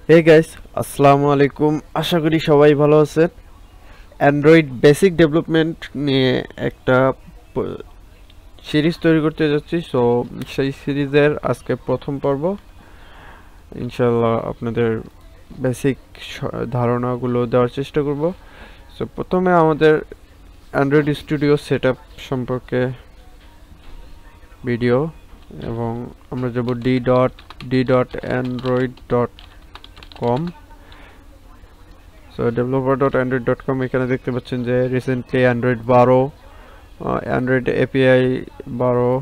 Hey guys, আসসালামু আলাইকুম। আশা করি সবাই ভালো আছেন। অ্যান্ড্রয়েড বেসিক ডেভেলপমেন্ট নিয়ে একটা সিরিজ তৈরি করতে যাচ্ছি। সো সেই সিরিজের আজকে প্রথম পর্ব। ইনশাল্লাহ আপনাদের বেসিক ধারণাগুলো দেওয়ার চেষ্টা করব। সো প্রথমে আমাদের অ্যান্ড্রয়েড স্টুডিও সেটআপ সম্পর্কে ভিডিও, এবং আমরা যাব d.android.com। সো developer.android.com, এখানে দেখতে পাচ্ছেন যে রিসেন্টলি অ্যান্ড্রয়েড 12, অ্যান্ড্রয়েড এপিআই 12,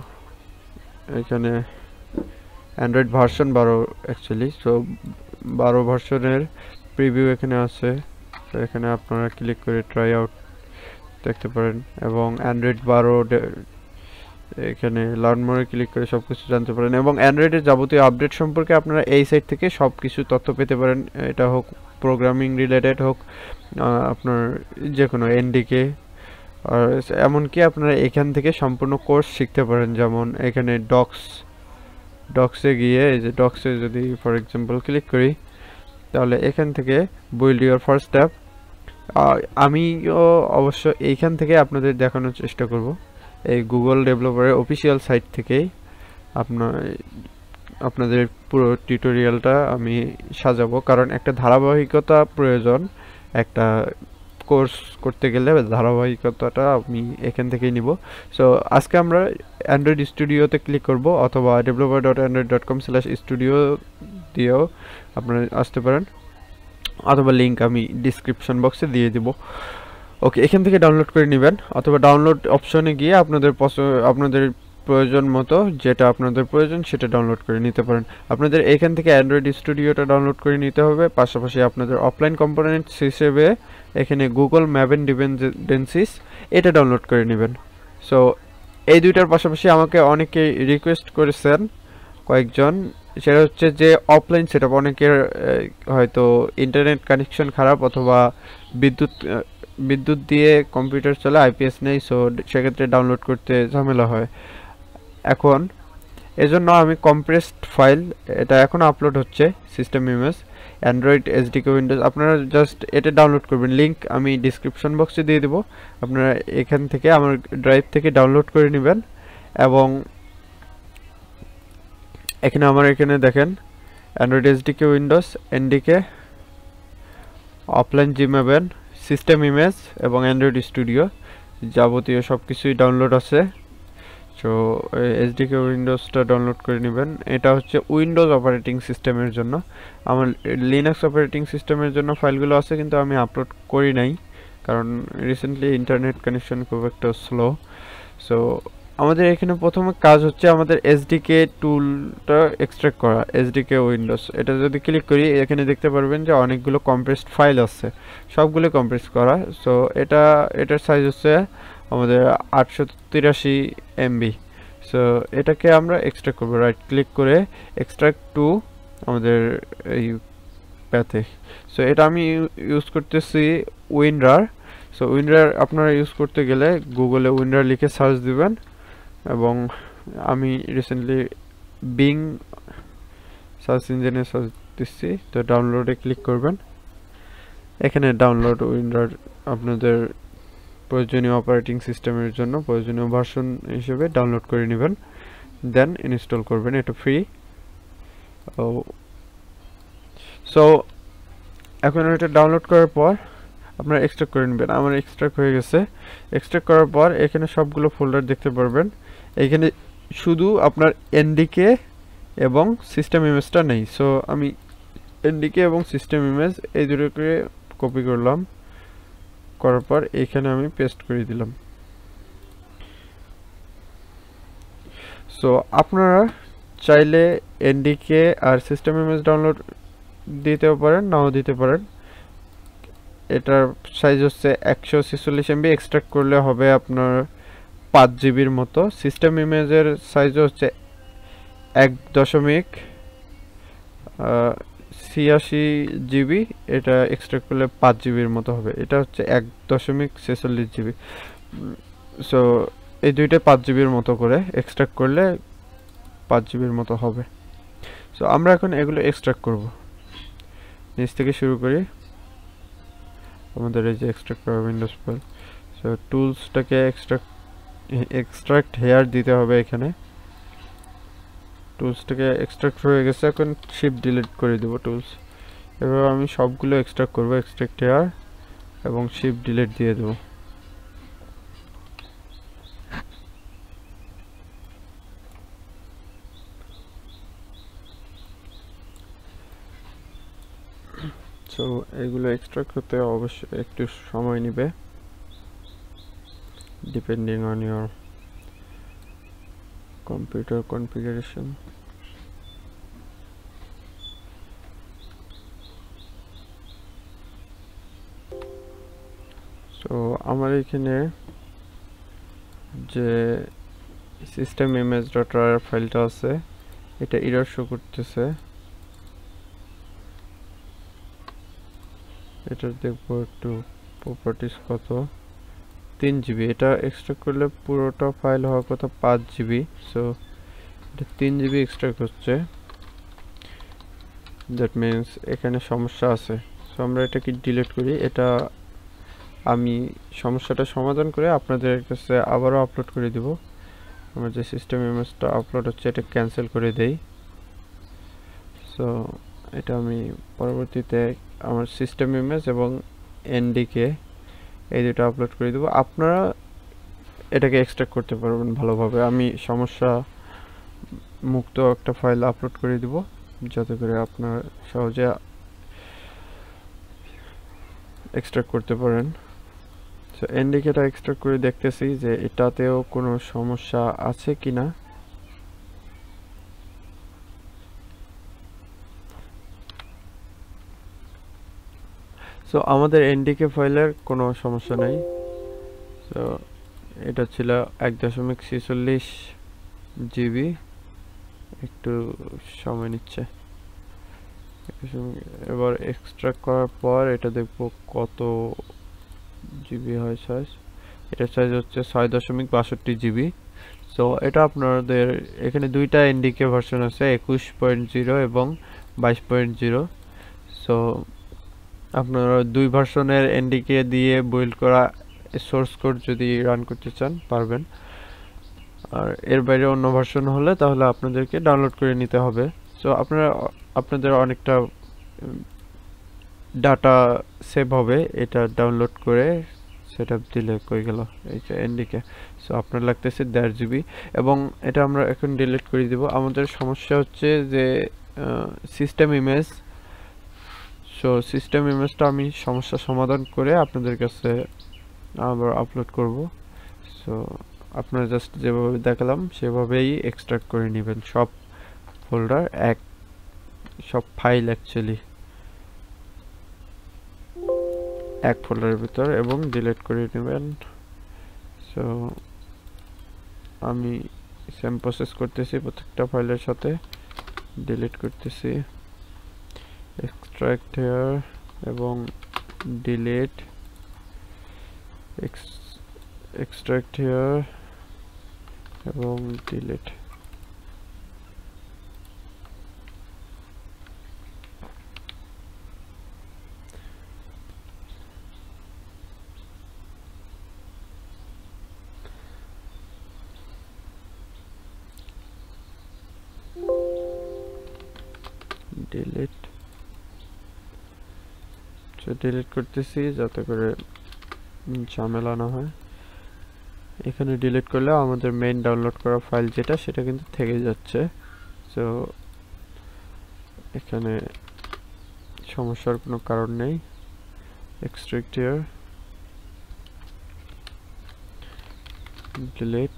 এখানে অ্যান্ড্রয়েড ভার্সন 12 অ্যাকচুয়ালি। সো 12 ভার্সনের প্রিভিউ এখানে আছে। তো এখানে আপনারা ক্লিক করে ট্রাই আউট দেখতে পারেন, এবং অ্যান্ড্রয়েড 12 এখানে লার্ন মোরে ক্লিক করে সব কিছু জানতে পারেন, এবং অ্যান্ড্রয়েডের যাবতীয় আপডেট সম্পর্কে আপনারা এই সাইট থেকে সব কিছু তথ্য পেতে পারেন। এটা হোক প্রোগ্রামিং রিলেটেড, হোক আপনার যে কোনো এনডিকে, আর এমনকি আপনারা এখান থেকে সম্পূর্ণ কোর্স শিখতে পারেন। যেমন এখানে ডক্সে গিয়ে, এই যে ডক্সে যদি ফর এক্সাম্পল ক্লিক করি, তাহলে এখান থেকে বিল্ড ইউর ফার্স্ট অ্যাপ। আমিও অবশ্য এইখান থেকে আপনাদের দেখানোর চেষ্টা করব, এই গুগল ডেভেলপারের অফিসিয়াল সাইট থেকেই আপনাদের পুরো টিউটোরিয়ালটা আমি সাজাবো, কারণ একটা ধারাবাহিকতা প্রয়োজন। একটা কোর্স করতে গেলে ধারাবাহিকতাটা আমি এখান থেকেই নিব। সো আজকে আমরা অ্যান্ড্রয়েড স্টুডিওতে ক্লিক করব, অথবা developer.android.com/studio দিয়েও আপনারা আসতে পারেন, অথবা লিঙ্ক আমি ডিসক্রিপশন বক্সে দিয়ে দিব। ওকে, এখান থেকে ডাউনলোড করে নেবেন, অথবা ডাউনলোড অপশনে গিয়ে আপনাদের প্রয়োজন মতো যেটা আপনাদের প্রয়োজন সেটা ডাউনলোড করে নিতে পারেন। আপনাদের এখান থেকে অ্যান্ড্রয়েড স্টুডিওটা ডাউনলোড করে নিতে হবে। পাশাপাশি আপনাদের অফলাইন কম্পোনেন্টস হিসেবে এখানে গুগল ম্যাভেন ডিপেন্ডেন্সিস এটা ডাউনলোড করে নেবেন। সো এই দুইটার পাশাপাশি আমাকে অনেকে রিকোয়েস্ট করেছেন কয়েকজন, সেটা হচ্ছে যে অফলাইন সেটআপ। অনেকের হয়তো ইন্টারনেট কানেকশন খারাপ, অথবা বিদ্যুৎ দিয়ে কম্পিউটার চলে, আইপিএস নেই, সো সেক্ষেত্রে ডাউনলোড করতে ঝামেলা হয়। এখন এজন্য আমি কম্প্রেসড ফাইল, এটা এখন আপলোড হচ্ছে system image, Android SDK Windows, আপনারা জাস্ট এটা ডাউনলোড করবেন। লিঙ্ক আমি ডিসক্রিপশন বক্সে দিয়ে দেবো। আপনারা এখান থেকে আমার ড্রাইভ থেকে ডাউনলোড করে নেবেন, এবং এখানে দেখেন Android SDK Windows, NDK, offline জিমেবেন, সিস্টেম ইমেজ এবং অ্যান্ড্রয়েড স্টুডিও যাবতীয় সব কিছুই ডাউনলোড আছে। সো এসডিকে উইন্ডোজটা ডাউনলোড করে নেবেন। এটা হচ্ছে উইন্ডোজ অপারেটিং সিস্টেমের জন্য। আমার লিনাক্স অপারেটিং সিস্টেমের জন্য ফাইলগুলো আছে, কিন্তু আমি আপলোড করি নাই, কারণ রিসেন্টলি ইন্টারনেট কানেকশন খুব একটা স্লো। সো আমাদের এখানে প্রথমে কাজ হচ্ছে আমাদের এসডিকে টুলটা এক্সট্রাক্ট করা, এসডিকে উইন্ডোজ। এটা যদি ক্লিক করি, এখানে দেখতে পারবেন যে অনেকগুলো কম্প্রেসড ফাইল আছে, সবগুলো কম্প্রেস করা। সো এটার সাইজ হচ্ছে আমাদের 883 MB। সো এটাকে আমরা এক্সট্রাক্ট করবো, রাইট ক্লিক করে এক্সট্রাক্ট টু আমাদের এই প্যাথে। সো এটা আমি ইউজ করতেছি উইনরার। সো উইনরার আপনারা ইউজ করতে গেলে গুগলে উইনরার লিখে সার্চ দিবেন, এবং আমি রিসেন্টলি বিং সার্চ ইঞ্জিনে সার্চ দিচ্ছি। তো ডাউনলোডে ক্লিক করবেন, এখানে ডাউনলোড উইনরার আপনাদের প্রয়োজনীয় অপারেটিং সিস্টেমের জন্য প্রয়োজনীয় ভার্সন হিসেবে ডাউনলোড করে নেবেন, দেন ইনস্টল করবেন। এটা ফ্রি। সো এখন এটা ডাউনলোড করার পর আপনারা এক্সট্রাক্ট করে নেবেন। আমার এক্সট্রাক্ট হয়ে গেছে। এক্সট্রাক্ট করার পর এখানে সবগুলো ফোল্ডার দেখতে পারবেন। এখানে শুধু আপনার এনডিকে এবং সিস্টেম ইমেজটা নেই। সো আমি এনডিকে এবং সিস্টেম ইমেজ এই দুটোকে কপি করলাম, করার পর এখানে আমি পেস্ট করে দিলাম। সো আপনারা চাইলে এনডিকে আর সিস্টেম ইমেজ ডাউনলোড দিতেও পারেন, নাও দিতে পারেন। এটার সাইজ হচ্ছে 146 MB। এক্সট্রাক্ট করলে হবে আপনার 5 জিবির মতো। সিস্টেম ইমেজের সাইজ হচ্ছে 1.86 GB। এটা এক্সট্রাক্ট করলে 5 জিবির মতো হবে। এটা হচ্ছে 1.46 GB। সো এই দুইটা 5 জিবির মতো করে এক্সট্রাক্ট করলে 5 জিবির মতো হবে। সো আমরা এখন এগুলো এক্সট্রাক্ট করব। নিচ থেকে শুরু করি। আমাদের এই যে এক্সট্রাক্ট করা উইন্ডোজ ফাইল, সো টুলসটাকে এক্সট্রাক্ট হেয়ার দিতে হবে এখানে। টুলসটাকে এক্সট্রাক্ট হয়ে গেছে, এখন শিফট ডিলিট করে দেব টুলস। এবার আমি সবগুলো এক্সট্রাক্ট করব, এক্সট্রাক্ট হেয়ার এবং শিফট ডিলিট দিয়ে দেব। সো এগুলো এক্সট্রাক্ট করতে অবশ্যই একটু সময় নেবে, depending on your computer configuration. তো আমার এখানে যে সিস্টেম ইমেজ ডট রার ফাইলটা আছে, এটা এরর শো করতেছে। এটা দেখবো একটু প্রপার্টিস কত, 3 GB। এটা এক্সট্রাক্ট করলে পুরোটা ফাইল হওয়ার কথা 5 GB, সো এটা 3 GB এক্সট্রাক্ট হচ্ছে। দ্যাট মিনস এখানে সমস্যা আছে। সো আমরা এটাকে ডিলিট করি। এটা আমি সমস্যাটা সমাধান করে আপনাদের কাছে আবারও আপলোড করে দিব। আমার যে সিস্টেম ইমেজটা আপলোড হচ্ছে এটা ক্যান্সেল করে দেই। সো এটা আমি পরবর্তীতে আমার সিস্টেম ইমেজ এবং এনডিকে এই দুটো আপলোড করে দেব। আপনারা এটাকে এক্সট্রাক্ট করতে পারবেন ভালোভাবে। আমি সমস্যা মুক্ত একটা ফাইল আপলোড করে দিব যাতে করে আপনারা সহজে এক্সট্রাক্ট করতে পারেন। সো এনডিকেটা এক্সট্রাক্ট করে দেখতেছি যে এটাতেও কোনো সমস্যা আছে কিনা। সো আমাদের এনডিকে ফাইলের কোনো সমস্যা নেই। সো এটা ছিল 1.46 GB, একটু সময় নিচ্ছে। এবার এক্সট্রাক্ট করার পর এটা দেখবো কত জিবি হয় সাইজ। এটা সাইজ হচ্ছে 6.62 GB। সো এটা আপনাদের এখানে দুইটা এনডিকে ভার্সন আছে, 21.0 এবং 22.0। সো আপনারা দুই ভার্সনের এনডিকে দিয়ে বিল্ড করা সোর্স কোড যদি রান করতে চান পারবেন। আর এর বাইরে অন্য ভার্সন হলে তাহলে আপনাদেরকে ডাউনলোড করে নিতে হবে। সো আপনাদের অনেকটা ডাটা সেভ হবে এটা ডাউনলোড করে সেটআপ দিলে। কই গেল এই যে এনডিকে। সো আপনার লাগতেছে 1.5 GB এবং এটা আমরা এখন ডিলিট করে দিব। আমাদের সমস্যা হচ্ছে যে সিস্টেম ইমেজ। সো সিস্টেম ইমেজটা আমি সমস্যা সমাধান করে আপনাদের কাছে আবার আপলোড করব। সো আপনারা জাস্ট যেভাবে দেখালাম সেভাবেই এক্সট্রাক্ট করে নেবেন সব ফোল্ডার, সব ফাইল অ্যাকচুয়ালি এক ফোল্ডারের ভিতর, এবং ডিলিট করে নেবেন। সো আমি সেম প্রসেস করতেছি প্রত্যেকটা ফাইলের সাথে, ডিলিট করতেছি। এক্সট্রাক্ট হেয়ার এবং ডিলিট, এক্সট্রাক্ট হেয়ার এবং ডিলিট। ডিলিট, ডিলিট করতেছি যাতে করে ঝামেলা না হয়। এখানে ডিলিট করলে আমাদের মেইন ডাউনলোড করা ফাইল যেটা সেটা কিন্তু থেকে যাচ্ছে। সো এখানে সমস্যার কোনো কারণ নেই। Extract here, delete,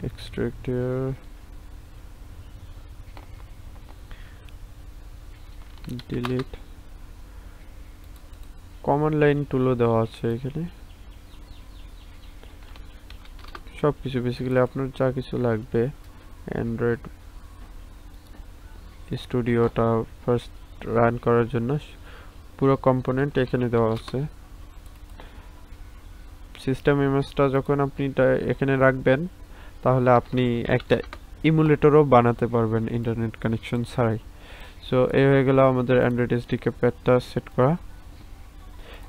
extract here, delete. Command line টুলও দেওয়া আছে এখানে। সবকিছু বেসিক্যালি আপনার যা কিছু লাগবে অ্যান্ড্রয়েড স্টুডিওটা ফার্স্ট রান করার জন্য পুরো কম্পোনেন্ট এখানে দেওয়া আছে। সিস্টেম ইমেজটা যখন আপনি এখানে রাখবেন তাহলে আপনি একটা ইমুলেটরও বানাতে পারবেন ইন্টারনেট কানেকশন ছাড়াই। সো সো এই হয়ে গেল আমাদের অ্যান্ড্রয়েড এসডিকে প্যাডটা সেট করা।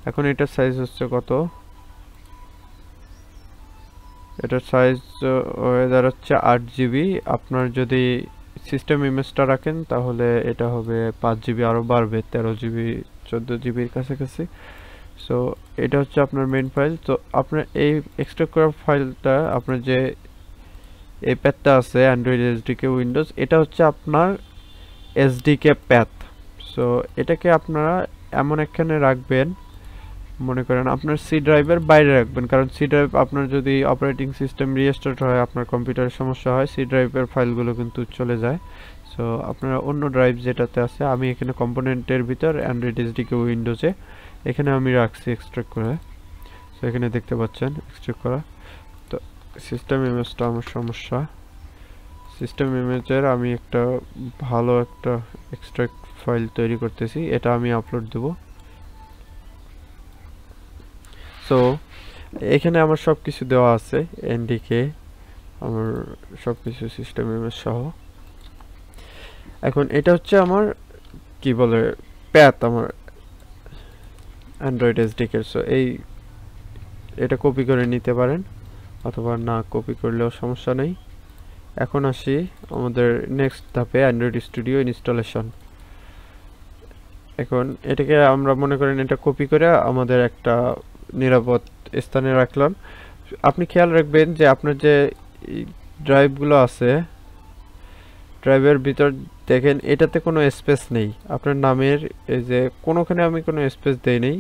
এখন এটার সাইজ হচ্ছে কত, এটার সাইজ হয়ে দাঁড়াচ্ছে 8 GB। আপনার যদি সিস্টেম ইমেজটা রাখেন তাহলে এটা হবে 5 GB, আরও বাড়বে 13 GB 14 GB কাছাকাছি। সো এটা হচ্ছে আপনার মেইন ফাইল। তো আপনার এই এক্সট্রাক্ট করা ফাইলটা, আপনার যে এই প্যাথটা আছে অ্যান্ড্রয়েড এসডিকে উইন্ডোজ, এটা হচ্ছে আপনার এসডিকে প্যাথ। সো এটাকে আপনারা এমন একখানে রাখবেন, মনে করেন আপনার সি ড্রাইভের বাইরে রাখবেন, কারণ সি ড্রাইভ আপনার যদি অপারেটিং সিস্টেম রিস্টার্ট হয়, আপনার কম্পিউটারের সমস্যা হয়, সি ড্রাইভের ফাইলগুলো কিন্তু চলে যায়। সো আপনারা অন্য ড্রাইভ যেটাতে আছে, আমি এখানে কম্পোনেন্টের ভিতর অ্যান্ড্রয়েড এসডিকে উইন্ডোজে এখানে আমি রাখছি এক্সট্রাক্ট করে। সো এখানে দেখতে পাচ্ছেন এক্সট্রাক্ট করা। তো সিস্টেম ইমেজটা আমার সমস্যা, সিস্টেম ইমেজের আমি একটা ভালো একটা এক্সট্রাক্ট ফাইল তৈরি করতেছি, এটা আমি আপলোড দেব। সো এখানে আমার সব কিছু দেওয়া আছে, এনডিকে আমার সব কিছু সিস্টেম ইমেজ সহ। এখন এটা হচ্ছে আমার কি বলে প্যাথ, আমার অ্যান্ড্রয়েড এসডিকে। সো এটা কপি করে নিতে পারেন, অথবা না কপি করলেও সমস্যা নেই। এখন আসি আমাদের নেক্সট ধাপে, অ্যান্ড্রয়েড স্টুডিও ইনস্টলেশন। এখন এটাকে আমরা মনে করেন এটা কপি করে আমাদের একটা নিরাপদ স্থানে রাখলাম। আপনি খেয়াল রাখবেন যে আপনার যে ড্রাইভগুলো আছে, ড্রাইভের ভিতর দেখেন এটাতে কোনো স্পেস নেই, আপনার নামের এই যে কোনোখানে আমি কোনো স্পেস দেই নেই,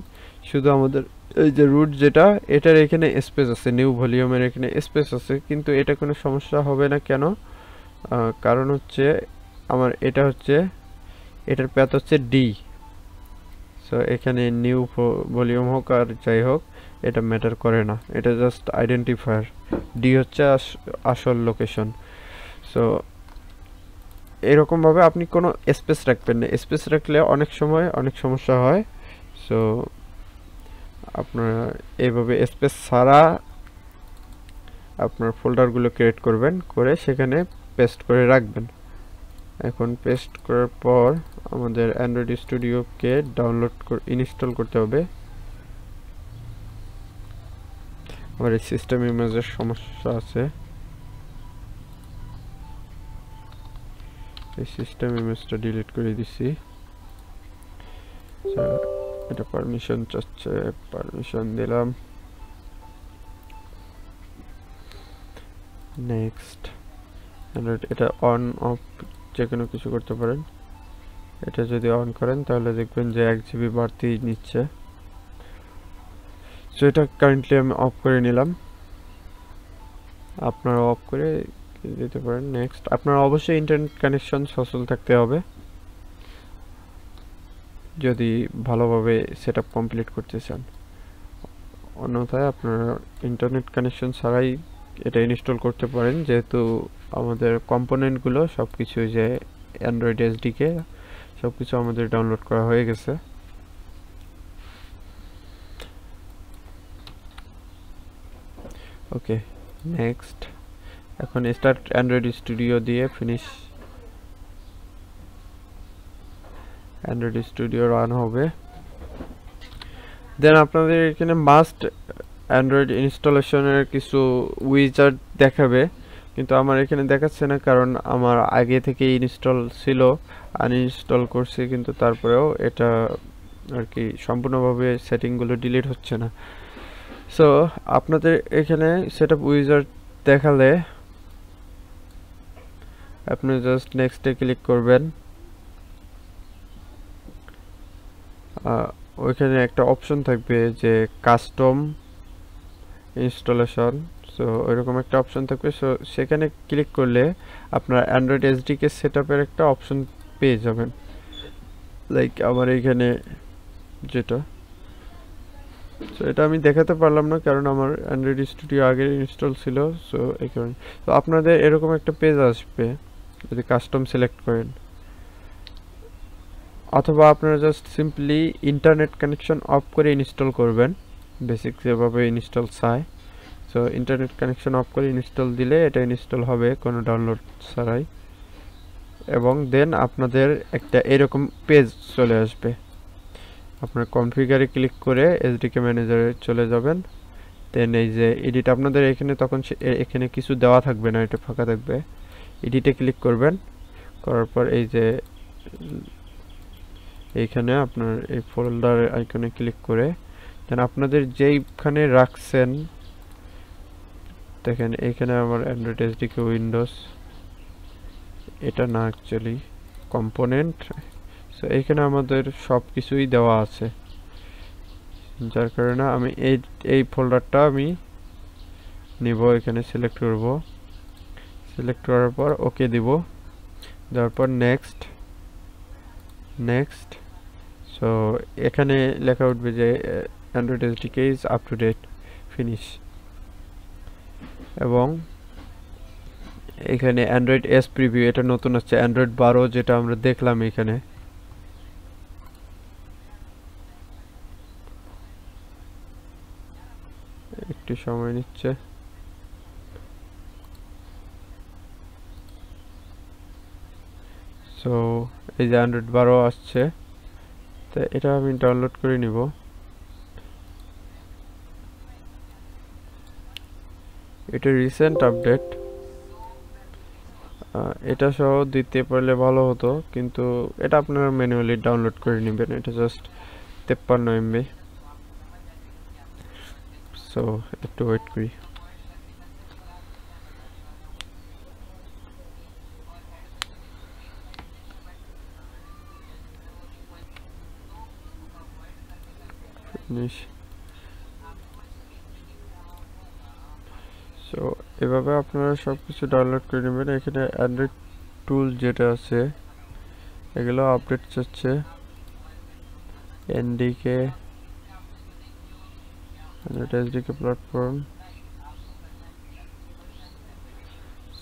শুধু আমাদের এই যে রুট যেটা, এটার এখানে স্পেস আছে, নিউ ভলিউমের এখানে স্পেস আছে, কিন্তু এটা কোনো সমস্যা হবে না। কেন? কারণ হচ্ছে আমার এটা হচ্ছে, এটার প্যাথ হচ্ছে ডি। সো এখানে নিউ ভলিউম হোক আর যাই হোক এটা ম্যাটার করে না, এটা জাস্ট আইডেন্টিফায়ার। ডি হচ্ছে আসল লোকেশন। সো এরকমভাবে আপনি কোনো স্পেস রাখবেন না, স্পেস রাখলে অনেক সময় অনেক সমস্যা হয়। সো আপনারা এইভাবে স্পেস ছাড়া আপনার ফোল্ডারগুলো ক্রিয়েট করবেন, করে সেখানে পেস্ট করে রাখবেন। এখন পেস্ট করার পর আমাদের অ্যান্ড্রয়েড স্টুডিওকে ডাউনলোড ইনস্টল করতে হবে। আমার এই সিস্টেম ইমেজের সমস্যা আছে, এই সিস্টেম ইমেজটা ডিলিট করে দিছি। এটা পারমিশন চাচ্ছে, পারমিশন দিলাম। নেক্সট, এটা অন অফ যে কোনো কিছু করতে পারেন। এটা যদি অন করেন তাহলে দেখবেন যে 1 GB বাড়তি নিচ্ছে। সো এটা কারেন্টলি আমি অফ করে নিলাম, আপনারা অফ করে দিতে পারেন। নেক্সট, আপনার অবশ্যই ইন্টারনেট কানেকশন সচল থাকতে হবে যদি ভালোভাবে সেটআপ কমপ্লিট করতে চান, অন্যথায় আপনারা ইন্টারনেট কানেকশন ছাড়াই এটা ইনস্টল করতে পারেন, যেহেতু আমাদের কম্পোনেন্টগুলো সব কিছু যে অ্যান্ড্রয়েড এসডিকে সব কিছু আমাদের ডাউনলোড করা হয়ে গেছে। ওকে, নেক্সট, এখন স্টার্ট অ্যান্ড্রয়েড স্টুডিও দিয়ে ফিনিশ। অ্যান্ড্রয়েড স্টুডিও রান হবে, দেন আপনাদের এখানে মাস্ট অ্যান্ড্রয়েড ইনস্টলেশনের কিছু উইজার্ড দেখাবে, কিন্তু আমার এখানে দেখাচ্ছে না, কারণ আমার আগে থেকে ইনস্টল ছিল, আনইনস্টল করছি, কিন্তু তারপরেও এটা আর কি সম্পূর্ণভাবে সেটিংগুলো ডিলিট হচ্ছে না। সো আপনাদের এখানে সেটআপ উইজার্ড দেখালে আপনি জাস্ট নেক্সটে ক্লিক করবেন। ওইখানে একটা অপশন থাকবে যে কাস্টম ইনস্টলেশন, সো ওইরকম একটা অপশন থাকবে। সো সেখানে ক্লিক করলে আপনার অ্যান্ড্রয়েড এসডিকে সেটআপের একটা অপশন পেয়ে যাবেন, লাইক আমার এইখানে যেটা। সো এটা আমি দেখাতে পারলাম না কারণ আমার অ্যান্ড্রয়েড স্টুডিও আগে ইনস্টল ছিল, সো এই কারণে। তো আপনাদের এরকম একটা পেজ আসবে যদি কাস্টম সিলেক্ট করেন, অথবা আপনারা just simply internet connection off করে ইনস্টল করবেন, বেসিক যেভাবে ইনস্টল চায়। সো ইন্টারনেট কানেকশন অফ করে ইনস্টল দিলে এটা ইনস্টল হবে কোনো ডাউনলোড ছাড়াই। এবং দেন আপনাদের একটা এরকম পেজ চলে আসবে। আপনার কনফিগারে ক্লিক করে এসডিকে ম্যানেজারে চলে যাবেন। দেন এই যে এডিট, আপনাদের এখানে তখন এখানে কিছু দেওয়া থাকবে না, এটা ফাঁকা থাকবে। এডিটে ক্লিক করবেন, করার পর এই যে এইখানে আপনার এই ফোল্ডার আইকনে ক্লিক করে দেন আপনাদের যেইখানে রাখছেন, দেখেন এইখানে আমার অ্যান্ড্রয়েড এসডিকে উইন্ডোজ, এটা না অ্যাকচুয়ালি কম্পোনেন্ট। সো এইখানে আমাদের সব কিছুই দেওয়া আছে, যার কারণে আমি এই ফোল্ডারটা আমি নিব। এখানে সিলেক্ট করব, সিলেক্ট করার পর ওকে দিব, দেওয়ার পর নেক্সট নেক্সট। সো এখানে লেখা উঠবে যে Android SDK is up to date, finish. এবং এখানে অ্যান্ড্রয়েড এস প্রিভিউ, এটা নতুন হচ্ছে অ্যান্ড্রয়েড 12 যেটা আমরা দেখলাম এখানে। একটু সময় নিচ্ছে। সো এই যে অ্যান্ড্রয়েড 12 আসছে, তো এটা আমি ডাউনলোড করে নিব। এটা রিসেন্ট আপডেট, এটা সহ দিতে পারলে ভালো হতো, কিন্তু এটা আপনারা ম্যানুয়ালি ডাউনলোড করে নেবেন। এটা জাস্ট 53 MB। সো একটু ওয়েট করি। সো এভাবে আপনারা সব কিছু ডাউনলোড করে নেবেন। এখানে অ্যান্ড্রয়েড টুল যেটা আছে এগুলো আপডেট চাচ্ছে, এনডিকে, অ্যান্ড্রয়েড এসডিকে প্ল্যাটফর্ম।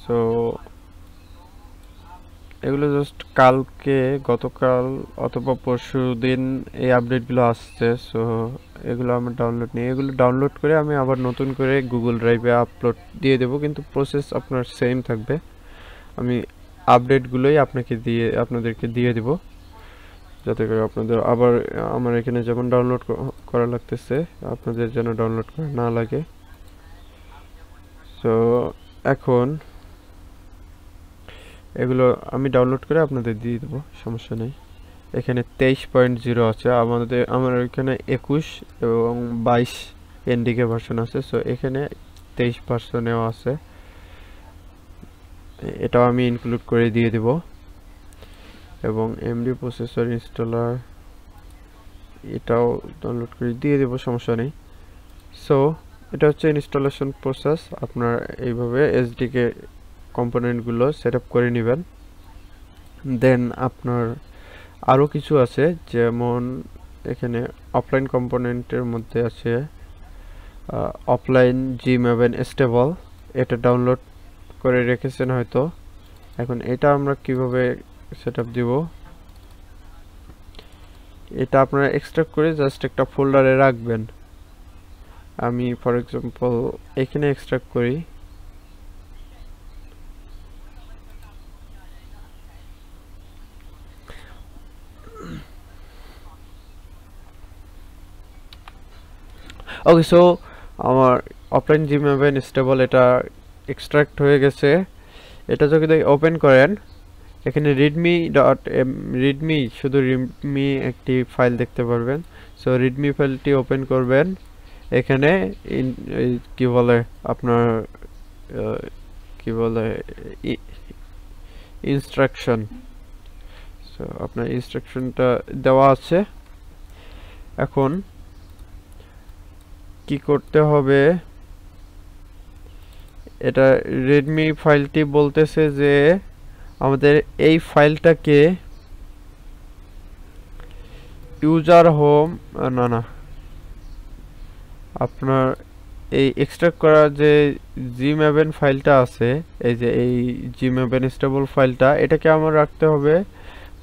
সো এগুলো জাস্ট কালকে, গতকাল অথবা পরশু দিন এই আপডেটগুলো আসছে। সো এগুলো আমার ডাউনলোড নিয়ে, এগুলো ডাউনলোড করে আমি আবার নতুন করে গুগল ড্রাইভে আপলোড দিয়ে দেবো, কিন্তু প্রসেস আপনার সেম থাকবে। আমি আপডেটগুলোই আপনাদেরকে দিয়ে দেব, যাতে করে আপনাদের আবার আমার এখানে যেমন ডাউনলোড করা লাগতেছে আপনাদের যেন ডাউনলোড করা না লাগে। সো এখন এগুলো আমি ডাউনলোড করে আপনাদের দিয়ে দেবো, সমস্যা নেই। এখানে 23.0 আছে, আমার এখানে 21 এবং 22 এনডিকে ভার্সন আছে। সো এখানে 23 ভার্সনেও আছে, এটাও আমি ইনক্লুড করে দিয়ে দেব। এবং এমডি প্রসেসর ইনস্টলার এটাও ডাউনলোড করে দিয়ে দেব, সমস্যা নেই। সো এটা হচ্ছে ইনস্টলেশন প্রসেস। আপনার এইভাবে এসডিকে কম্পোনেন্টগুলো সেট আপ করে নেবেন। দেন আপনার আরও কিছু আছে, যেমন এখানে অফলাইন কম্পোনেন্টের মধ্যে আছে অফলাইন G11 স্টেবল, এটা ডাউনলোড করে রেখেছেন হয়তো। এখন এটা আমরা কিভাবে সেট আপ দিব, এটা আপনারা এক্সট্রাক্ট করে জাস্ট একটা ফোল্ডারে রাখবেন। আমি ফর এক্সাম্পল এখানে এক্সট্রাক্ট করি, ওকে। সো আমার অফলাইন G11 স্টেবল এটা এক্সট্রাক্ট হয়ে গেছে। এটা যদি ওপেন করেন, এখানে রিডমি শুধু রিডমি একটি ফাইল দেখতে পারবেন। সো রিডমি ফাইলটি ওপেন করবেন। এখানে কি বলে আপনার কি বলে ইনস্ট্রাকশন, সো আপনার ইনস্ট্রাকশনটা দেওয়া আছে। এখন কি করতে হবে, এটা রেডমি ফাইলটি বলতেছে যে আমাদের এই ফাইলটাকে ইউজার হোম না আপনার এই এক্সট্রাক্ট করা যে G11 ফাইলটা আছে, এই যে এই G11 স্টেবল ফাইলটা, এটাকে আমার রাখতে হবে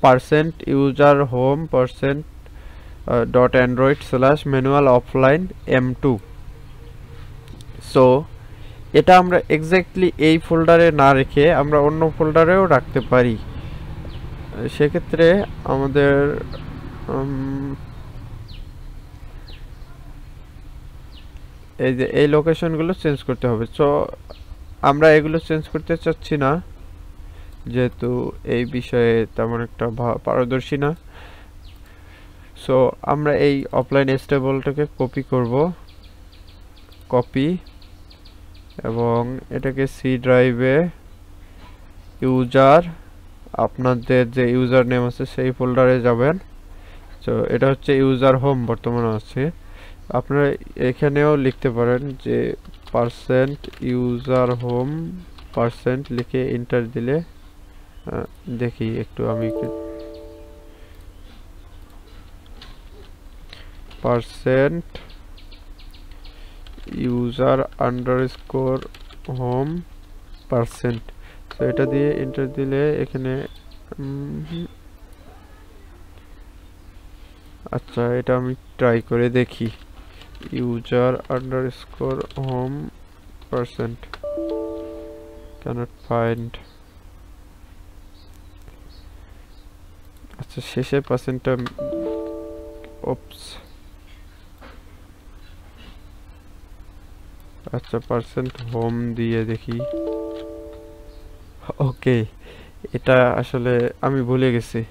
%user_home%.android/manual offline m2। সো এটা আমরা এক্স্যাক্টলি এই ফোল্ডারে না রেখে আমরা অন্য ফোল্ডারেও রাখতে পারি। সেক্ষেত্রে আমাদের এই যে এই লোকেশনগুলো চেঞ্জ করতে হবে। সো আমরা এগুলো চেঞ্জ করতে চাচ্ছি না, যেহেতু এই বিষয়ে তেমন একটা পারদর্শী না। সো আমরা এই অফলাইন স্টেবলটাকে কপি করব, কপি, এবং এটাকে সি ড্রাইভে ইউজার, আপনাদের যে ইউজার নেম আছে সেই ফোল্ডারে যাবেন। তো এটা হচ্ছে ইউজার হোম বর্তমানে আছে। আপনারা এখানেও লিখতে পারেন যে %ইউজার হোম লিখে এন্টার দিলে দেখি একটু, আমি একটু %user_home তো এটা দিয়ে এন্টার দিলে এখানে আচ্ছা, এটা আমি ট্রাই করে দেখি। user_home cannot find। আচ্ছা, শেষে পার্সেন্টটা ওপস, আচ্ছা %হোম দিয়ে দেখি। ওকে, এটা আসলে আমি ভুলে গেছি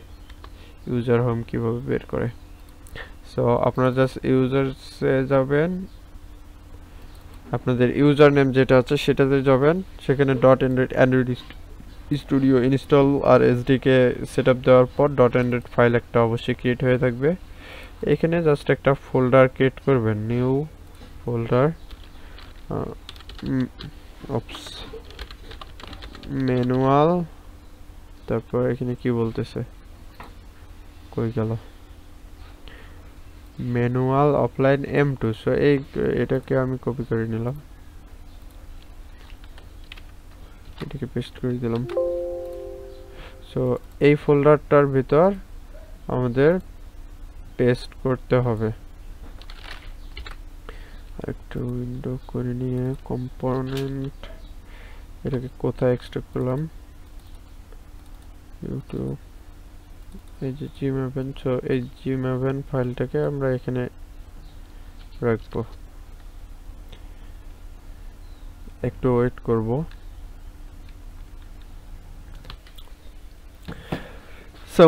ইউজার হোম কিভাবে বের করে। সো আপনারা জাস্ট ইউজার্সে যাবেন, আপনাদের ইউজার নেম যেটা আছে সেটাতে যাবেন, সেখানে .android স্টুডিও ইনস্টল আর এসডিকে সেটআপ দেওয়ার পর .android ফাইল একটা অবশ্যই ক্রিয়েট হয়ে থাকবে। এখানে জাস্ট একটা ফোল্ডার ক্রিয়েট করবেন, নিউ ফোল্ডার, ম্যানুয়াল, তারপর এখানে কি বলতেছে, কই গেল, ম্যানুয়াল অফলাইন M2। সো এটাকে আমি কপি করে নিলাম, এটাকে পেস্ট করে দিলাম। সো এই ফোল্ডারটার ভিতর আমাদের পেস্ট করতে হবে। একটু উইন্ডো করে নিয়ে কম্পোনেন্ট, এটাকে কোথায় এক্সট্রাক্ট করলাম, ইউটিউব, এই যে gmaven। সো এই gmaven ফাইলটাকে আমরা এখানে রাখবো, একটু ওয়েট করব। সো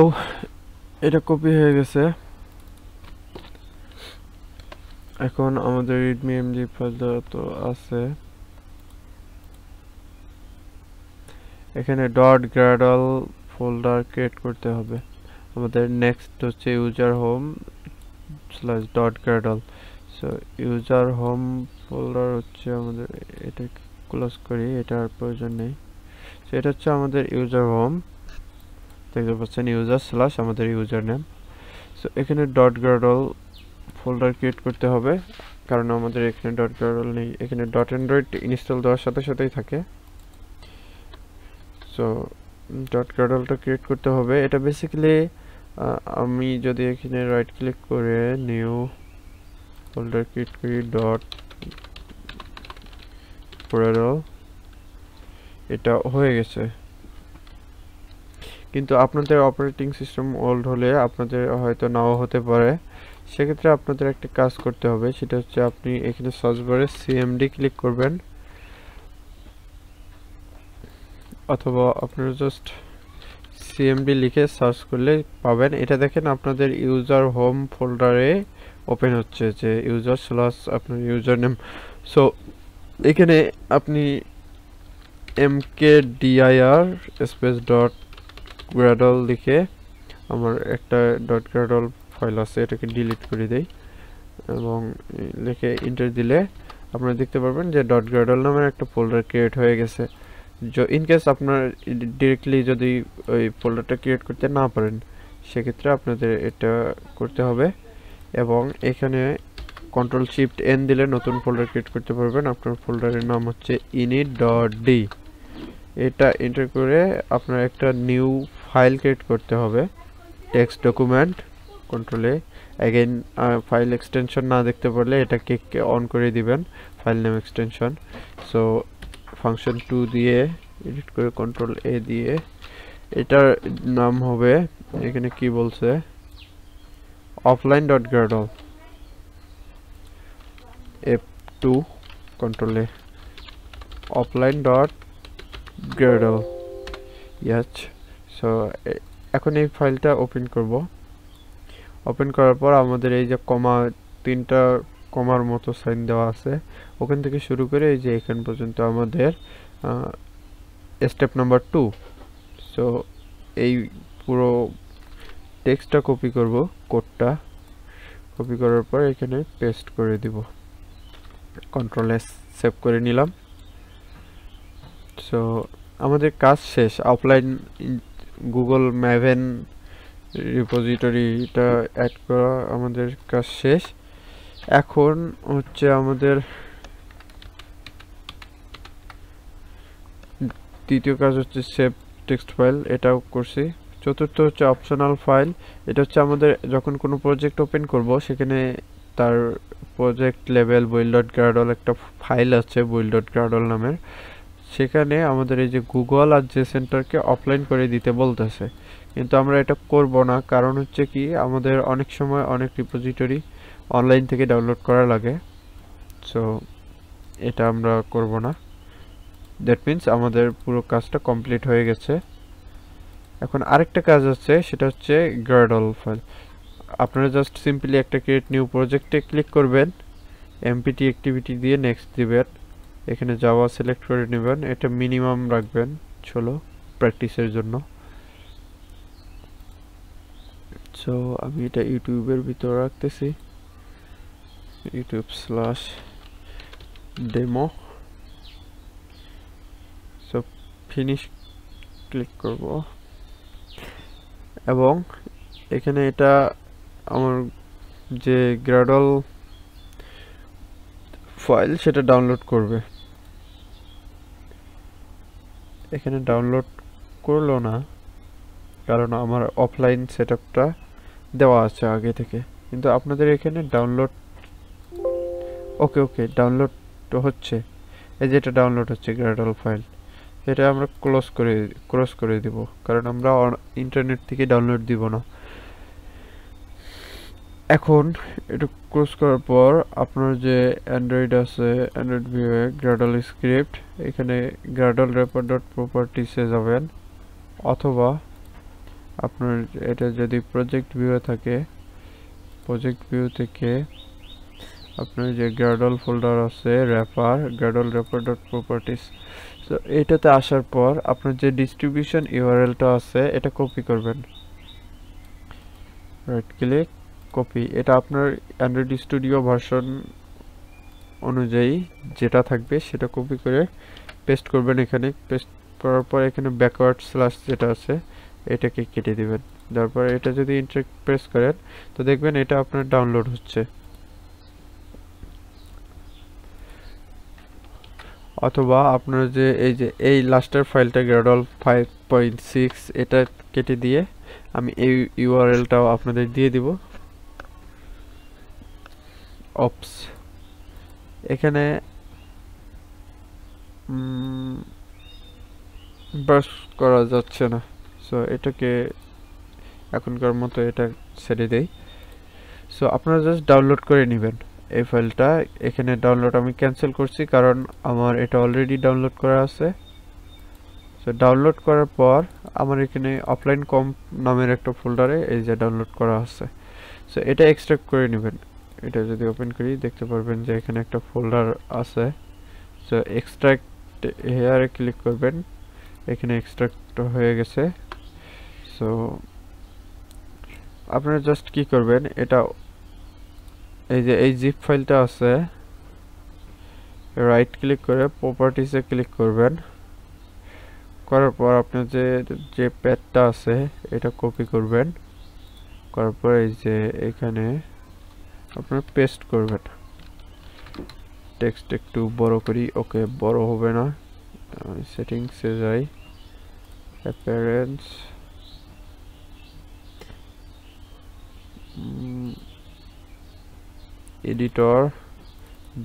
এটা কপি হয়ে গেছে। এখন আমাদের readme.mg ফাইলটা তো আছে, এখানে .gradle ফোল্ডার ক্রিয়েট করতে হবে আমাদের। নেক্সট হচ্ছে user home /.gradle। So user home folder হচ্ছে আমাদের, এটা ক্লোজ করি, এটার প্রয়োজন নেই। সো এটা হচ্ছে আমাদের ইউজার হোম, দেখতে পাচ্ছেন ইউজার / আমাদের ইউজার নেম। সো এখানে .gradle ফোল্ডার ক্রিয়েট করতে হবে, কারণ আমাদের এখানে .gradle নেই, এখানে .android ইনস্টল দেওয়ার সাথে সাথেই থাকে। সো .gradleটা ক্রিয়েট করতে হবে। এটা বেসিক্যালি আমি যদি এখানে রাইট ক্লিক করে নিউ ফোল্ডার ক্রিয়েট করি .gradle, এটা হয়ে গেছে। কিন্তু আপনাদের অপারেটিং সিস্টেম ওল্ড হলে আপনাদের হয়তো নাও হতে পারে, সেক্ষেত্রে আপনাদের একটা কাজ করতে হবে, সেটা হচ্ছে আপনি এখানে সার্চ বারে cmd ক্লিক করবেন, অথবা আপনারা জাস্ট cmd লিখে সার্চ করলে পাবেন। এটা দেখেন আপনাদের ইউজার হোম ফোল্ডারে ওপেন হচ্ছে, যে ইউজার / আপনার ইউজার নেম। সো এখানে আপনি mkdir .gradle লিখে, আমার একটা .gradle ফাইল আছে, এটাকে ডিলিট করে দেই, এবং লিখে এন্টার দিলে আপনারা দেখতে পারবেন যে .gradle নামের একটা ফোল্ডার ক্রিয়েট হয়ে গেছে। ইন কেস আপনার ডিরেক্টলি যদি ওই ফোল্ডারটা ক্রিয়েট করতে না পারেন, সেক্ষেত্রে আপনাদের এটা করতে হবে, এবং এখানে Ctrl+Shift+N দিলে নতুন ফোল্ডার ক্রিয়েট করতে পারবেন। আপনার ফোল্ডারের নাম হচ্ছে init.d। এটা এন্টার করে আপনার একটা নিউ ফাইল ক্রিয়েট করতে হবে, text document, Ctrl+A। Again file extension না দেখতে পারলে এটাকে অন করে দিবেন, file name extension. So function 2 দিয়ে এডিট করে Ctrl+A দিয়ে এটার নাম হবে, এখানে কি বলছে, offline.gradle f2 control a offline.gradle yes so এখন এই ফাইলটা ওপেন করব। ওপেন করার পর আমাদের এই যে কমা, তিনটা কমার মতো সাইন দেওয়া আছে, ওখান থেকে শুরু করে এই যে এখান পর্যন্ত আমাদের স্টেপ নাম্বার 2। সো এই পুরো টেক্সটটা কপি করব, কোডটা কপি করার পর এখানে পেস্ট করে দিব। কন্ট্রোল এস সেভ করে নিলাম। সো আমাদের কাজ শেষ। অফলাইন গুগল ম্যাভেন রিপোজিটরিটা অ্যাড করা আমাদের কাজ শেষ। এখন হচ্ছে আমাদের দ্বিতীয় কাজ হচ্ছে সেভ টেক্সট ফাইল, এটাও করছি। চতুর্থ হচ্ছে অপশনাল ফাইল, এটা হচ্ছে আমাদের যখন কোনো প্রজেক্ট ওপেন করব সেখানে তার প্রজেক্ট লেভেল build.gradle একটা ফাইল আছে build.gradle নামের, সেখানে আমাদের এই যে গুগল আর জে সেন্টারকে অফলাইন করে দিতে বলতেছে, কিন্তু আমরা এটা করব না। কারণ হচ্ছে কি, আমাদের অনেক সময় অনেক রিপোজিটরি অনলাইন থেকে ডাউনলোড করা লাগে, সো এটা আমরা করব না। দ্যাট মিন্স আমাদের পুরো কাজটা কমপ্লিট হয়ে গেছে। এখন আরেকটা কাজ আছে, সেটা হচ্ছে গ্রাডল ফাইল। আপনারা জাস্ট সিম্পলি একটা ক্রিয়েট নিউ প্রজেক্টে ক্লিক করবেন, এমপিটি অ্যাক্টিভিটি দিয়ে নেক্সট দিবেন, এখানে জাভা সিলেক্ট করে নেবেন, এটা মিনিমাম রাখবেন 16 প্র্যাকটিসের জন্য। সো আমি এটা ইউটিউবের ভিতর রাখতেছি, youtube/demo। সো ফিনিশ ক্লিক করব এবং এখানে এটা আমার যে গ্রাডল ফাইল সেটা ডাউনলোড করবে। এখানে ডাউনলোড করলো না, কারণ আমার অফলাইন সেটআপটা দেওয়া আছে আগে থেকে, কিন্তু আপনাদের এখানে ডাউনলোড ওকে ডাউনলোড হচ্ছে, এই যে এটা ডাউনলোড হচ্ছে গ্রাডল ফাইল। এটা আমরা ক্লোজ করে দিব, কারণ আমরা ইন্টারনেট থেকে ডাউনলোড দিব না। এখন এটা ক্লোজ করার পর আপনার যে অ্যান্ড্রয়েড আছে, অ্যান্ড্রয়েড ভিউয়ে গ্রাডল স্ক্রিপ্ট, এখানে গ্রাডল র্যাপার ডট প্রপার্টিসে যাবেন, অথবা আপনার এটা যদি প্রজেক্ট ভিউয়ে থাকে, প্রজেক্ট ভিউ থেকে আপনার যে গ্রাডল ফোল্ডার আছে র্যাপার, গ্রাডল র্যাপার ডট প্রপার্টিস, তো এটাতে আসার পর আপনার যে ডিস্ট্রিবিউশন ইউআরএলটা আছে এটা কপি করবেন, রাইট ক্লিক কপি। এটা আপনার অ্যান্ড্রয়েড স্টুডিও ভার্সন অনুযায়ী যেটা থাকবে সেটা কপি করে পেস্ট করবেন। এখানে পেস্ট করার পর এখানে ব্যাকওয়ার্ড স্ল্যাশ যেটা আছে এটাকে কেটে দিবেন। তারপর এটা যদি এন্টার প্রেস করেন তো দেখবেন এটা আপনার ডাউনলোড হচ্ছে। অথবা আপনার যে এই লাস্টের ফাইলটা গ্রাডল 5.6 এটা কেটে দিয়ে আমি এই ইউআরএলটাও আপনাদের দিয়ে দিব। অপস, এখানে ব্রাশ করা যাচ্ছে না, সো এটাকে এখনকার মতো এটা ছেড়ে দেই। সো আপনারা জাস্ট ডাউনলোড করে নেবেন এই ফাইলটা। এখানে ডাউনলোড আমি ক্যান্সেল করছি, কারণ আমার এটা অলরেডি ডাউনলোড করা আছে। সো ডাউনলোড করার পর আমার এখানে অফলাইন কম্প নামের একটা ফোল্ডারে এই যে ডাউনলোড করা আছে, সো এটা এক্সট্রাক্ট করে নেবেন। এটা যদি ওপেন করি দেখতে পারবেন যে এখানে একটা ফোল্ডার আছে। সো এক্সট্রাক্ট হেয়ারে ক্লিক করবেন, এখানে এক্সট্রাক্ট হয়ে গেছে। সো আপনারা জাস্ট কি করবেন, এটা এই যে এই জিপ ফাইলটা আছে, রাইট ক্লিক করে প্রপার্টিসে ক্লিক করবেন, করার পর আপনার যে প্যাডটা আছে এটা কপি করবেন, করার পর এই যে এখানে আপনারা পেস্ট করবেন। টেক্সট একটু বড় করি, ওকে বড় হবে না, সেটিংসে যাই, appearance, editor,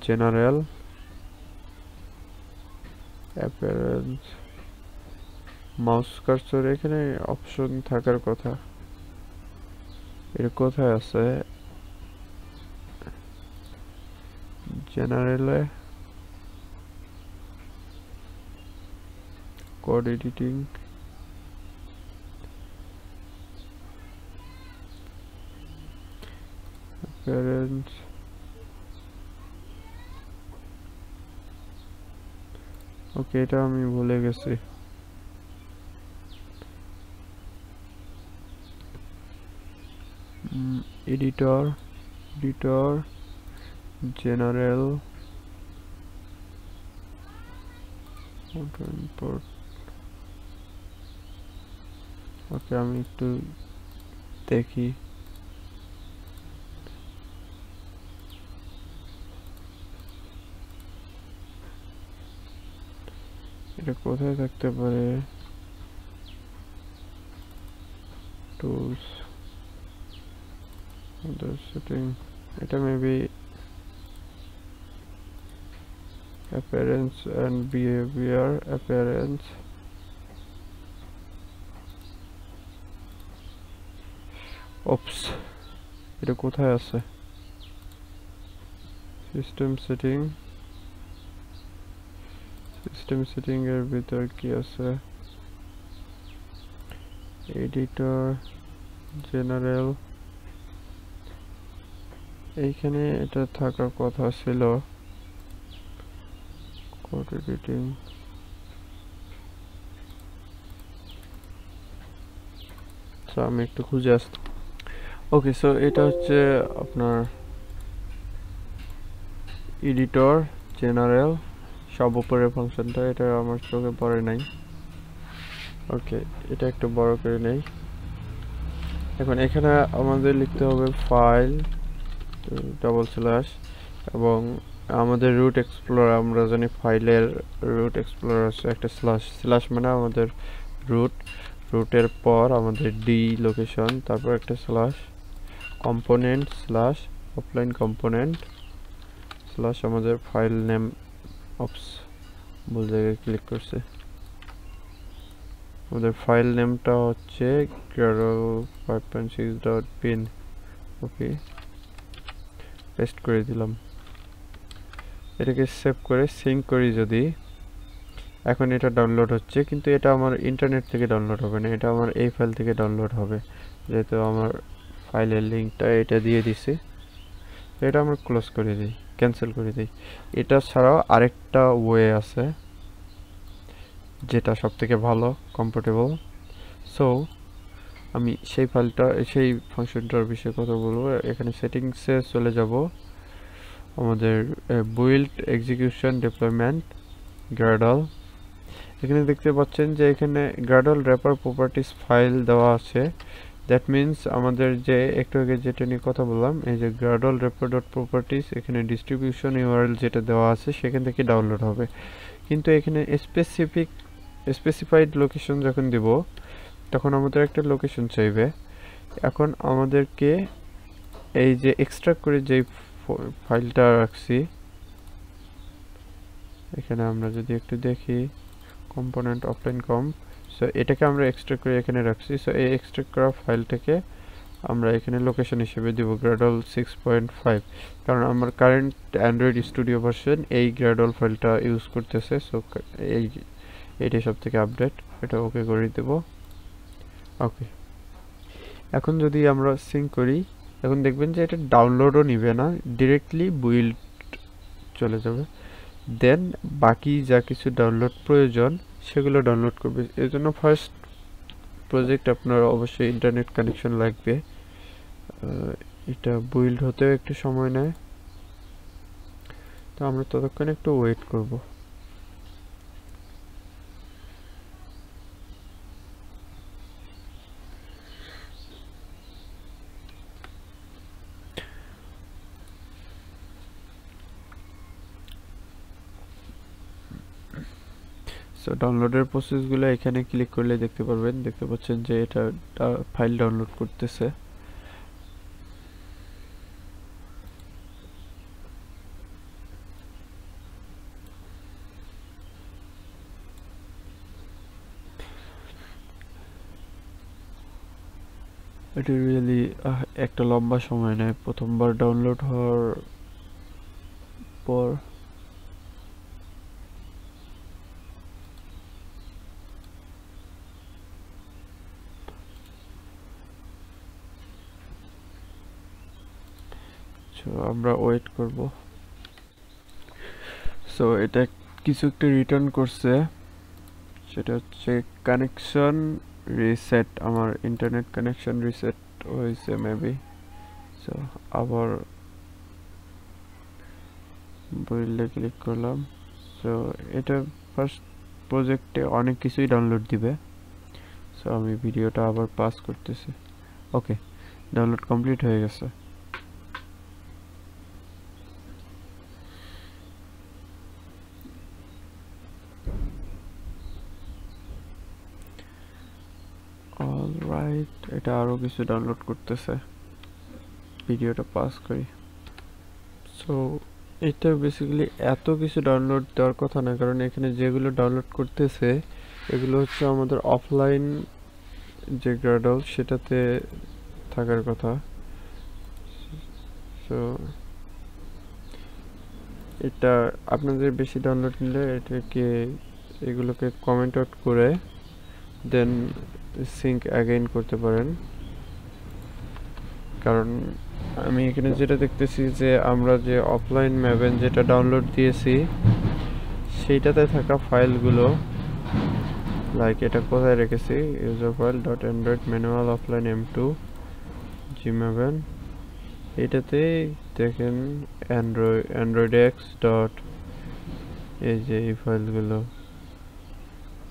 general, appearance, mouse cursor এখানে অপশন থাকার কথা, এটা কোথায় আছে? জেনারেলে কোড এডিটিং, appearance, ওকে এটা আমি ভুলে গেছি। Editor, general, import. ওকে আমি একটু দেখি, এটা কোথায় থাকতে পারে? টুলস, other setting, এটা maybe appearance and behavior, appearance, ওপস এটা কোথায় আছে? সিস্টেম সেটিং এর ভিতর কি আছে? এডিটর, জেনারেল, এইখানে এটা থাকার কথা ছিল। কোড এডিটিং, আমি একটু খুঁজে আসছি। ওকে সো এটা হচ্ছে আপনার এডিটর, জেনারেল, সব উপরের ফাংশনটা, এটা আমার চোখে পড়ে নাই। ওকে এটা একটু বড় করে নেই। এখন এখানে আমাদের লিখতে হবে ফাইল ডবল স্ল্যাশ, এবং আমাদের রুট এক্সপ্লোরার, আমরা জানি ফাইলের রুট এক্সপ্লোরার আছে একটা স্ল্যাশ মানে আমাদের রুটের পর আমাদের ডি লোকেশন, তারপর একটা slash, component slash offline component slash আমাদের ফাইল নেম। অপস ভুল জায়গায় ক্লিক করছে। আমাদের ফাইল নেমটা হচ্ছে Gradle 5.6.bin। ওকে পেস্ট করে দিলাম। এটাকে সেভ করে সিঙ্ক করি যদি, এখন এটা ডাউনলোড হচ্ছে, কিন্তু এটা আমার ইন্টারনেট থেকে ডাউনলোড হবে না, এটা আমার এই ফাইল থেকে ডাউনলোড হবে, যেহেতু আমার ফাইলের লিঙ্কটা এটা দিয়ে দিছি। এটা আমরা ক্লোজ করে দিই, ক্যান্সেল করে দিই। এটা ছাড়াও আরেকটা ওয়ে আছে যেটা সবথেকে ভালো, কমফোর্টেবল। সো আমি সেই ফাংশনটার বিষয়ে কথা বলবো। এখানে সেটিংসে চলে যাব, আমাদের বিল্ড এক্সিকিউশন ডিপ্লয়মেন্ট Gradle, এখানে দেখতে পাচ্ছেন যে এখানে Gradle wrapper properties ফাইল দেওয়া আছে। দ্যাট মিন্স আমাদের যে একটু আগে যেটা নিয়ে কথা বললাম, এই যে Gradle wrapper.properties, এখানে ডিস্ট্রিবিউশন ইউআরএল যেটা দেওয়া আছে সেখান থেকে ডাউনলোড হবে। কিন্তু এখানে স্পেসিফাইড লোকেশন যখন দিব তখন আমাদের একটা লোকেশন চাইবে। এখন আমাদেরকে এই যে এক্সট্রাক্ট করে যে ফাইলটা রাখছি, এখানে আমরা যদি একটু দেখি কম্পোনেন্ট অফলাইন কম্প, সো এটাকে আমরা এক্সট্রাক্ট করে এখানে রাখছি। সো এই এক্সট্রাক্ট করা ফাইলটাকে আমরা এখানে লোকেশন হিসেবে দিব Gradle 6.5, কারণ আমার কারেন্ট অ্যান্ড্রয়েড স্টুডিও ভার্সন এই Gradle ফাইলটা ইউজ করতেছে। সো এইটাই সব থেকে আপডেট, এটা ওকে করে দেব। ওকে এখন যদি আমরা সিঙ্ক করি, এখন দেখবেন যে এটা ডাউনলোডও নিবে না, ডিরেক্টলি বিল্ড চলে যাবে। দেন বাকি যা কিছু ডাউনলোড প্রয়োজন সেগুলো ডাউনলোড করবে। এর জন্য ফার্স্ট প্রজেক্ট আপনার অবশ্যই ইন্টারনেট কানেকশন লাগবে, এটা বিল্ড হতেও একটু সময় নেয়, তো আমরা ততক্ষণ একটু ওয়েট করব। সো ডাউনলোডের প্রসেসগুলো এখানে ক্লিক করলে দেখতে পারবেন, দেখতে পাচ্ছেন যে এটা ফাইল ডাউনলোড করতেছে। এটা রিয়েলি একটা লম্বা সময় নেয় প্রথমবার ডাউনলোড হওয়ার পর। আমরা ওয়েট করব। সো এটা কিছু একটা রিটার্ন করছে, সেটা হচ্ছে কানেকশন রিসেট। আমার ইন্টারনেট কানেকশন রিসেট হয়েছে মেবি। সো আবার বইলে ক্লিক করলাম। সো এটা ফার্স্ট প্রজেক্টে অনেক কিছুই ডাউনলোড দিবে। সো আমি ভিডিওটা আবার পাস করতেছি। ওকে, ডাউনলোড কমপ্লিট হয়ে গেছে। অলরাইট, এটা আরো কিছু ডাউনলোড করতেছে, ভিডিওটা পাস করি। সো এটা বেসিক্যালি এত কিছু ডাউনলোড দেওয়ার কথা না, কারণ এখানে যেগুলো ডাউনলোড করতেছে এগুলো হচ্ছে আমাদের অফলাইন যে গ্রাডল সেটাতে থাকার কথা। সো এটা আপনাদের বেশি ডাউনলোড নিলে এটাকে এগুলোকে কমেন্ট আউট করে দেন সিঙ্ক অ্যাগেইন করতে পারেন। কারণ আমি এখানে যেটা দেখতেছি যে আমরা যে অফলাইন ম্যাভেন যেটা ডাউনলোড দিয়েছি সেইটাতে থাকা ফাইলগুলো, লাইক এটা কোথায় রেখেছি, user file dot Android manual offline M2 gmaven, এটাতে দেখেন অ্যান্ড্রয়েড এক্স ডট, এই যে এই ফাইলগুলো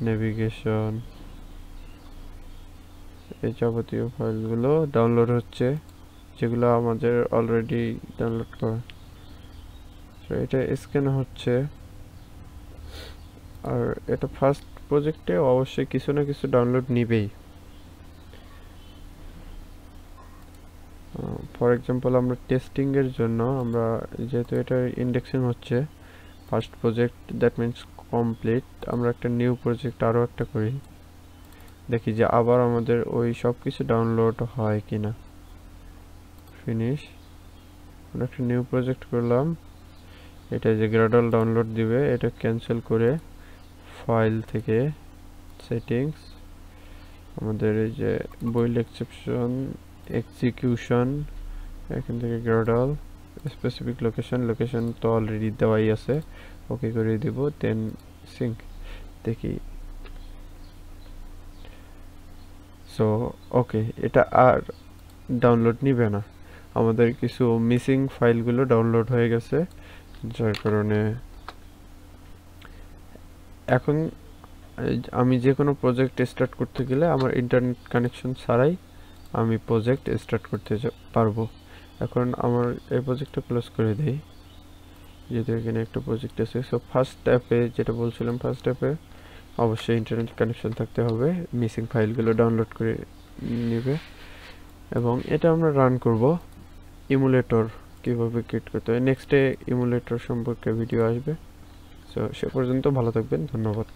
নেভিগেশন, এই যাবতীয় ফাইলগুলো ডাউনলোড হচ্ছে, যেগুলো আমাদের অলরেডি ডাউনলোড করা। তো এটা স্ক্যান হচ্ছে। আর এটা ফার্স্ট প্রজেক্টে অবশ্যই কিছু না কিছু ডাউনলোড নিবেই। ফর এক্সাম্পল আমরা টেস্টিং এর জন্য, আমরা যেহেতু এটা ইন্ডেক্সিং হচ্ছে first project, that means complete, আমরা একটা নিউ প্রজেক্ট আরও একটা করি, দেখি যে আবার আমাদের ওই সব কিছু ডাউনলোড হয় কিনা। ফিনিশ, আমরা একটা নিউ প্রজেক্ট করলাম, এটা যে গ্রাডল ডাউনলোড দিবে এটা ক্যান্সেল করে ফাইল থেকে সেটিংস, আমাদের এই যে বইল এক্সেপশন এক্সিকিউশন, এখান থেকে গ্রাডল স্পেসিফিক লোকেশন তো অলরেডি দেওয়াই আছে, ওকে করে দিব, দেন সিঙ্ক। দেখি, সো ওকে, এটা আর ডাউনলোড নিবে না, আমাদের কিছু মিসিং ফাইলগুলো ডাউনলোড হয়ে গেছে, যার কারণে এখন আমি যে কোনো প্রজেক্ট স্টার্ট করতে গেলে আমার ইন্টারনেট কানেকশন ছাড়াই আমি প্রজেক্ট স্টার্ট করতে পারবো। এখন আমার এই প্রজেক্টটা ক্লোজ করে দেই, যেহেতু এখানে একটা প্রজেক্ট আছে। সো ফার্স্ট স্টেপে যেটা বলছিলাম, ফার্স্ট স্টেপে অবশ্যই ইন্টারনেট কানেকশন থাকতে হবে, মিসিং ফাইলগুলো ডাউনলোড করে নেবে। এবং এটা আমরা রান করব। ইমুলেটর কীভাবে ক্রিয়েট করতে হয়, নেক্সটে ইমুলেটর সম্পর্কে ভিডিও আসবে। সো সে পর্যন্ত ভালো থাকবেন, ধন্যবাদ।